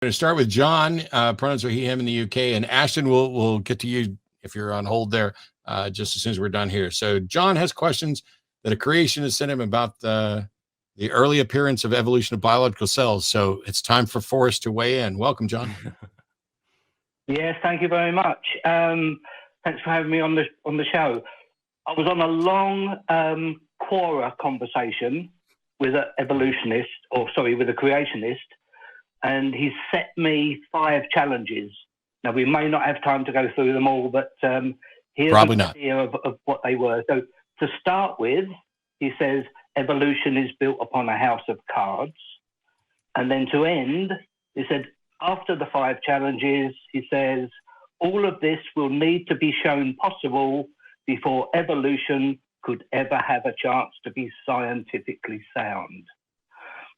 going to start with John. Pronouns are he, him in the UK, and Ashton, we'll get to you if you're on hold there just as soon as we're done here. So John has questions that a creationist sent him about the early appearance of evolution of biological cells. So it's time for Forrest to weigh in. Welcome, John. Yes, thank you very much. Thanks for having me on the show. I was on a long Quora conversation with an evolutionist, with a creationist, and he set me 5 challenges. Now, we may not have time to go through them all, but here's an idea of what they were. So to start with, he says, evolution is built upon a house of cards. And then to end, he said, after the 5 challenges, he says, all of this will need to be shown possible before evolution could ever have a chance to be scientifically sound.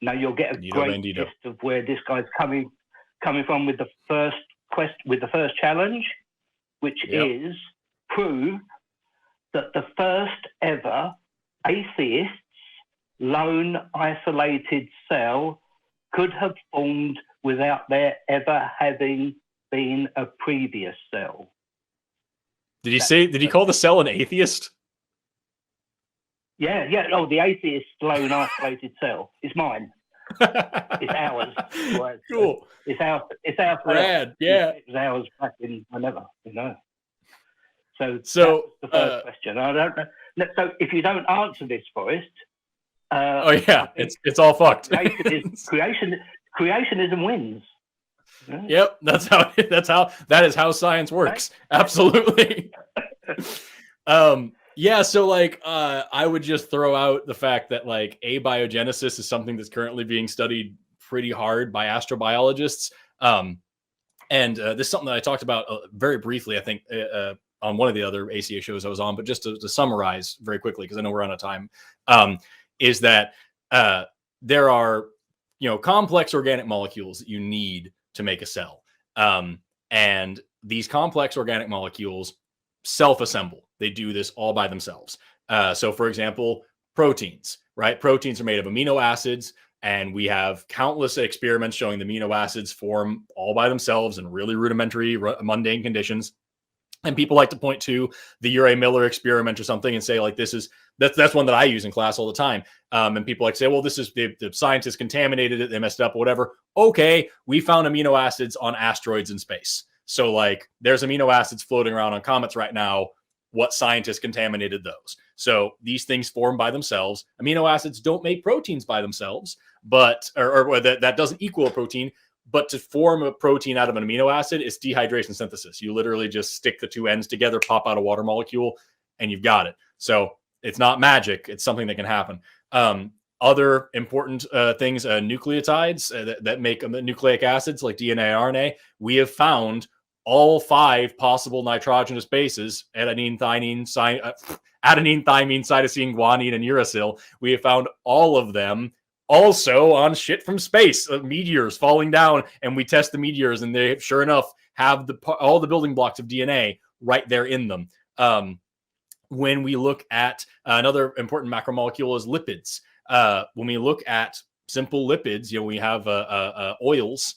Now you'll get a great gist of where this guy's coming from with the first challenge, which is prove that the first ever atheist's lone isolated cell could have formed without there ever having been a previous cell. Did he call the cell an atheist? Yeah. Oh, the atheist lone isolated cell. It's mine. It's ours. Cool. It's our Rad. Yeah. It was ours back in whenever, So the first question. I don't know. So if you don't answer this, Forrest. It's all fucked. Creationism wins. Yeah. Yep, that is how science works. Absolutely. So I would just throw out the fact that abiogenesis is something that's currently being studied pretty hard by astrobiologists. And this is something that I talked about very briefly, I think, on one of the other ACA shows I was on, but just to summarize very quickly, because I know we're out of time, is that there are, complex organic molecules that you need to make a cell. And these complex organic molecules self-assemble. They do this all by themselves. So for example, proteins, right? Proteins are made of amino acids, and we have countless experiments showing the amino acids form all by themselves in really rudimentary, mundane conditions. And people like to point to the Urey-Miller experiment or something and say, that's one that I use in class all the time. And people say, well, this is the scientists contaminated it, they messed it up, or whatever. Okay, we found amino acids on asteroids in space. So there's amino acids floating around on comets right now. What scientists contaminated those? So these things form by themselves. Amino acids don't make proteins by themselves, but or that doesn't equal a protein. But to form a protein out of an amino acid is dehydration synthesis. You literally just stick the 2 ends together, pop out a water molecule, and you've got it. So it's not magic. It's something that can happen. Other important things, nucleotides that make nucleic acids like DNA, RNA. We have found all 5 possible nitrogenous bases, adenine, thymine, cytosine, guanine, and uracil. We have found all of them also on shit from space, meteors falling down, and we test the meteors, and they sure enough have all the building blocks of DNA right there in them. When we look at another important macromolecule is lipids. When we look at simple lipids, we have oils.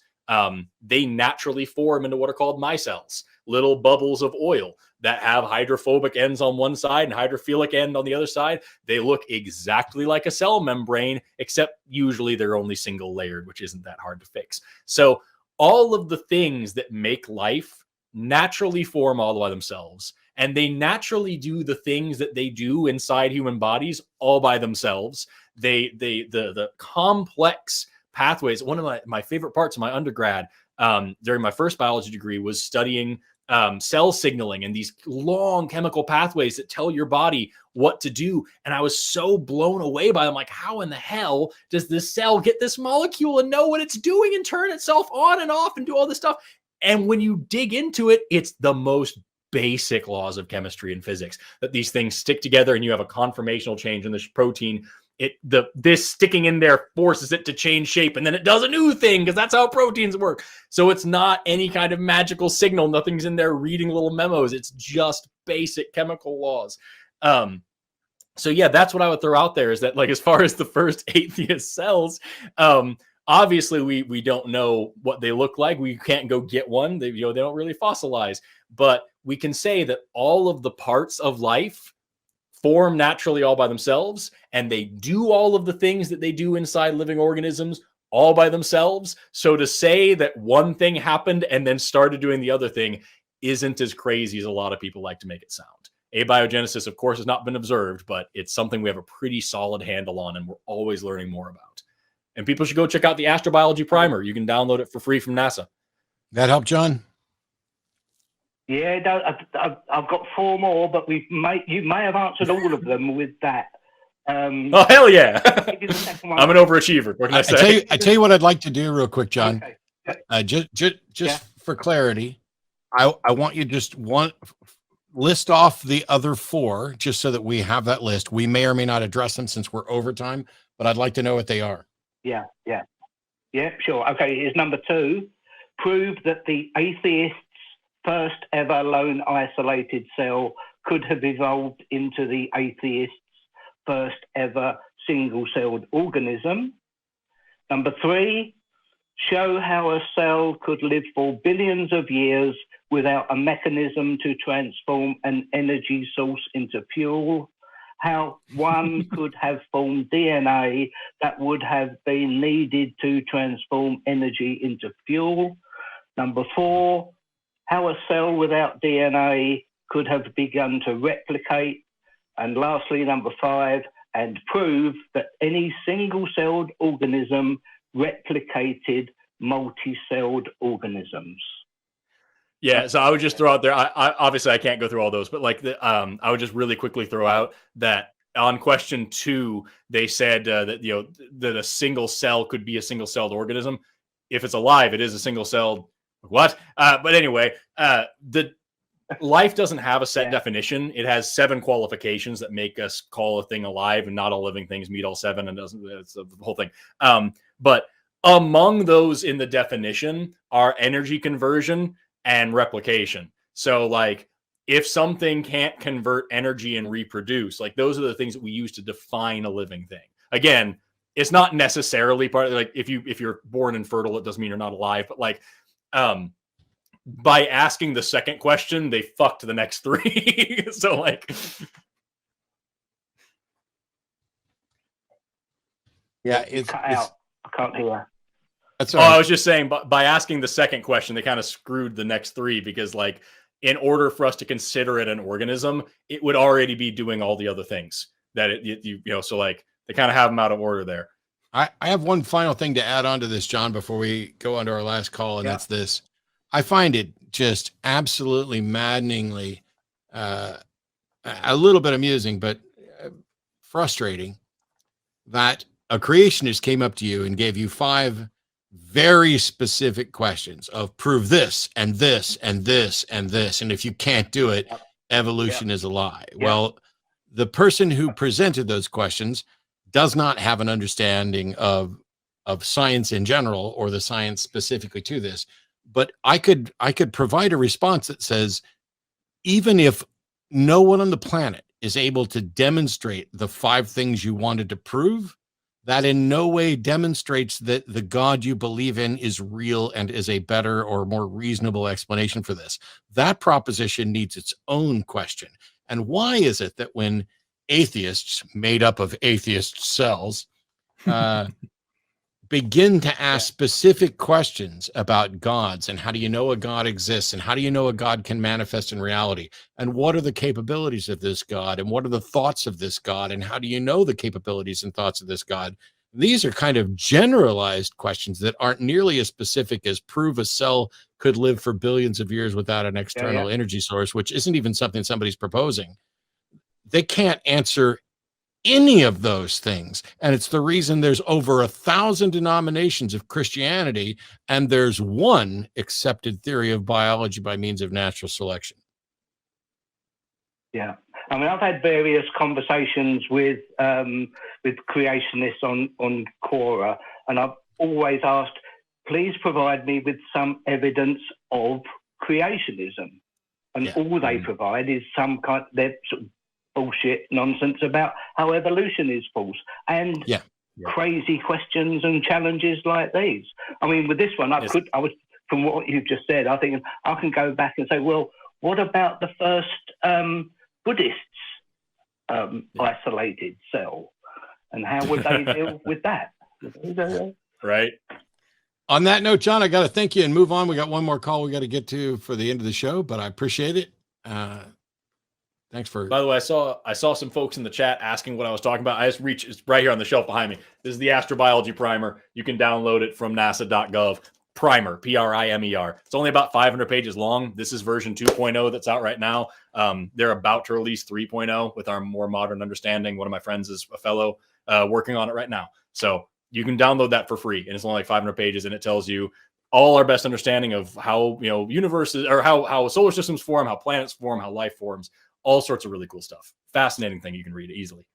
They naturally form into what are called micelles, little bubbles of oil that have hydrophobic ends on one side and hydrophilic end on the other side. They look exactly like a cell membrane, except usually they're only single layered, which isn't that hard to fix. So all of the things that make life naturally form all by themselves, and they naturally do the things that they do inside human bodies all by themselves. The complex pathways. One of my favorite parts of my undergrad during my first biology degree was studying cell signaling and these long chemical pathways that tell your body what to do. And I was so blown away by them. How in the hell does this cell get this molecule and know what it's doing and turn itself on and off and do all this stuff? And when you dig into it, it's the most basic laws of chemistry and physics that these things stick together, and you have a conformational change in this protein. This sticking in there forces it to change shape, and then it does a new thing, because that's how proteins work. So it's not any kind of magical signal. Nothing's in there reading little memos. It's just basic chemical laws. So yeah, that's what I would throw out there, is that as far as the first atheist cells, obviously we don't know what they look like. We can't go get one. They don't really fossilize, but we can say that all of the parts of life form naturally all by themselves, and they do all of the things that they do inside living organisms all by themselves. So to say that one thing happened and then started doing the other thing isn't as crazy as a lot of people like to make it sound. Abiogenesis, of course, has not been observed, but it's something we have a pretty solid handle on, and we're always learning more about. And people should go check out the Astrobiology Primer. You can download it for free from NASA. That help, John? Yeah, I've got 4 more, but you may have answered all of them with that. Oh, hell yeah. I'm an overachiever. What can I say? I tell you what I'd like to do real quick, John. Okay. Just for clarity, I want you just list off the other 4, just so that we have that list. We may or may not address them since we're over time, but I'd like to know what they are. Yeah, sure. Okay, here's number 2. Prove that the atheist's first ever lone isolated cell could have evolved into the atheist's first ever single-celled organism. Number 3, show how a cell could live for billions of years without a mechanism to transform an energy source into fuel. How one could have formed DNA that would have been needed to transform energy into fuel. Number 4, how a cell without DNA could have begun to replicate. And lastly, number 5, and prove that any single-celled organism replicated multi-celled organisms. Yeah, so I would just throw out there. I obviously I can't go through all those, but like I would just really quickly throw out that on question 2, they said that that a single cell could be a single-celled organism. If it's alive, it is a single-celled. What? But anyway, the life doesn't have a set definition. It has 7 qualifications that make us call a thing alive, and not all living things meet all 7, and it's the whole thing. But among those in the definition are energy conversion and replication. So like if something can't convert energy and reproduce, like those are the things that we use to define a living thing. Again, it's not necessarily part of, like, if you're born infertile, it doesn't mean you're not alive, but like by asking the second question, they fucked the next 3. So like it's cut out. I can't hear. That's all right. I was just saying, but by asking the second question, they kind of screwed the next 3, because like in order for us to consider it an organism, it would already be doing all the other things that so like they kind of have them out of order there. I have one final thing to add on to this, John, before we go on to our last call, and that's this. I find it just absolutely maddeningly a little bit amusing, but frustrating that a creationist came up to you and gave you 5 very specific questions of prove this and this and this and this, and if you can't do it, evolution is a lie. Well, the person who presented those questions does not have an understanding of science in general, or the science specifically to this. But I could provide a response that says, even if no one on the planet is able to demonstrate the 5 things you wanted to prove, that in no way demonstrates that the God you believe in is real and is a better or more reasonable explanation for this. That proposition needs its own question. And why is it that when atheists, made up of atheist cells, begin to ask specific questions about gods, and how do you know a God exists, and how do you know a God can manifest in reality, and what are the capabilities of this God, and what are the thoughts of this God, and how do you know the capabilities and thoughts of this God? These are kind of generalized questions that aren't nearly as specific as prove a cell could live for billions of years without an external energy source, which isn't even something somebody's proposing. They can't answer any of those things. And it's the reason there's over 1,000 denominations of Christianity, and there's one accepted theory of biology by means of natural selection. Yeah. I mean, I've had various conversations with creationists on Quora, and I've always asked, please provide me with some evidence of creationism. And all they provide is some kind of sort of bullshit nonsense about how evolution is false. And crazy questions and challenges like these. I mean, with this one, I was, from what you've just said, I think I can go back and say, well, what about the first Buddhists isolated cell, and how would they deal with that? Right. On that note, John, I got to thank you and move on. We got one more call we got to get to for the end of the show, but I appreciate it. Thanks for. By the way, I saw some folks in the chat asking what I was talking about. I just reached, it's right here on the shelf behind me. This is the Astrobiology Primer. You can download it from nasa.gov. Primer, Primer. It's only about 500 pages long. This is version 2.0 that's out right now. They're about to release 3.0 with our more modern understanding. One of my friends is a fellow working on it right now. So you can download that for free, and it's only like 500 pages, and it tells you all our best understanding of how, universes, or how solar systems form, how planets form, how life forms, all sorts of really cool stuff. Fascinating thing. You can read it easily.